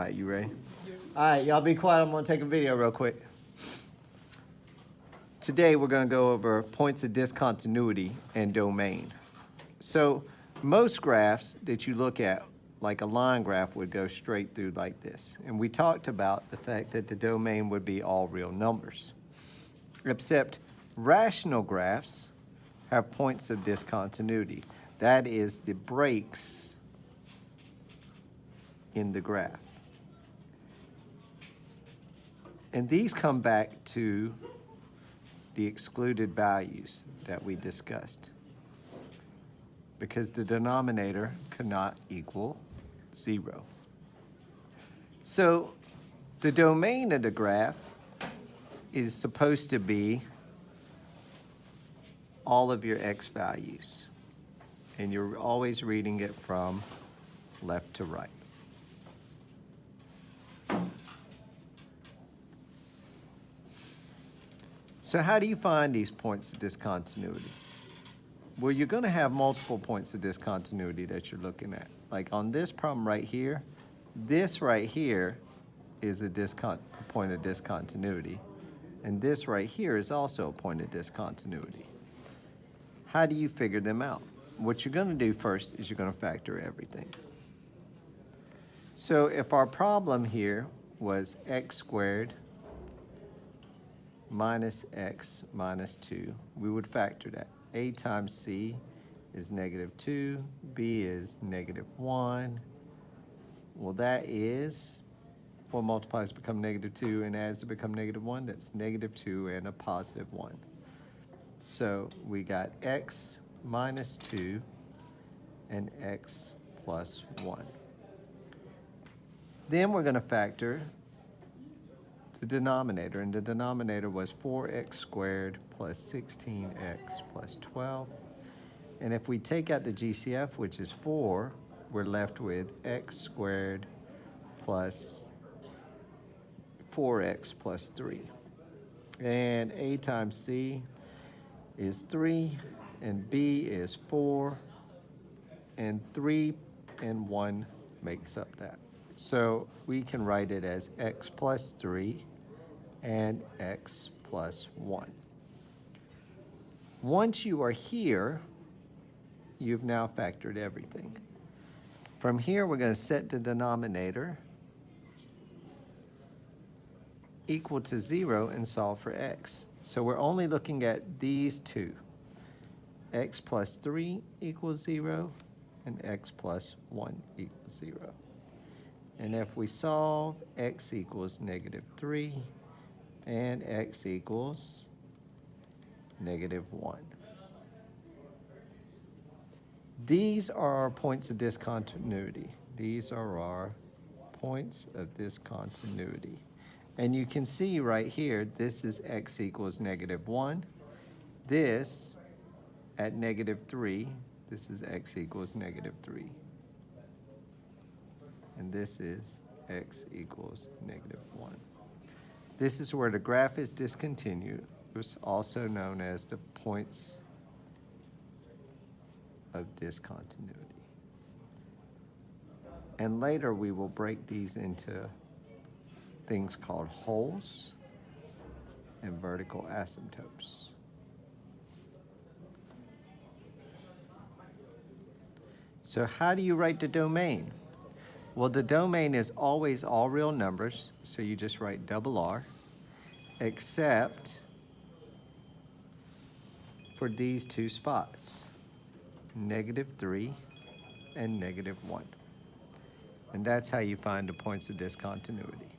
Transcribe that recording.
All right, you ready? All right, y'all be quiet. I'm going to take a video real quick. Today, we're going to go over points of discontinuity and domain. So most graphs that you look at, like a line graph, would go straight through like this. And we talked about the fact that the domain would be all real numbers. Except rational graphs have points of discontinuity. That is the breaks in the graph. And these come back to the excluded values that we discussed, because the denominator cannot equal 0. So the domain of the graph is supposed to be all of your x values, and you're always reading it from left to right. So how do you find these points of discontinuity? Well, you're going to have multiple points of discontinuity that you're looking at. Like on this problem right here, this right here is a point of discontinuity, and this right here is also a point of discontinuity. How do you figure them out? What you're going to do first is you're going to factor everything. So if our problem here was x squared minus x minus 2, we would factor that. A times c is -2, b is -1. Well, that is what multiplies to become -2 and adds to become -1. That's -2 and a +1. So we got x minus 2 and x plus 1. Then we're going to factor the denominator, and the denominator was 4x squared plus 16x plus 12. And if we take out the GCF, which is 4, we're left with x squared plus 4x plus 3. And a times c is 3, and b is 4, and 3 and 1 makes up that. So we can write it as x plus 3 and x plus 1. Once you are here, you've now factored everything. From here, we're going to set the denominator equal to 0 and solve for x. So we're only looking at these two. X plus 3 equals 0, and x plus 1 equals 0. And if we solve, x equals -3, and x equals -1. These are our points of discontinuity. These are our points of discontinuity. And you can see right here, this is x equals -1. This, at -3, this is x equals -3. And this is x equals -1. This is where the graph is discontinuous, also known as the points of discontinuity. And later we will break these into things called holes and vertical asymptotes. So how do you write the domain? Well, the domain is always all real numbers, so you just write double R, except for these two spots, -3 and -1. And that's how you find the points of discontinuity.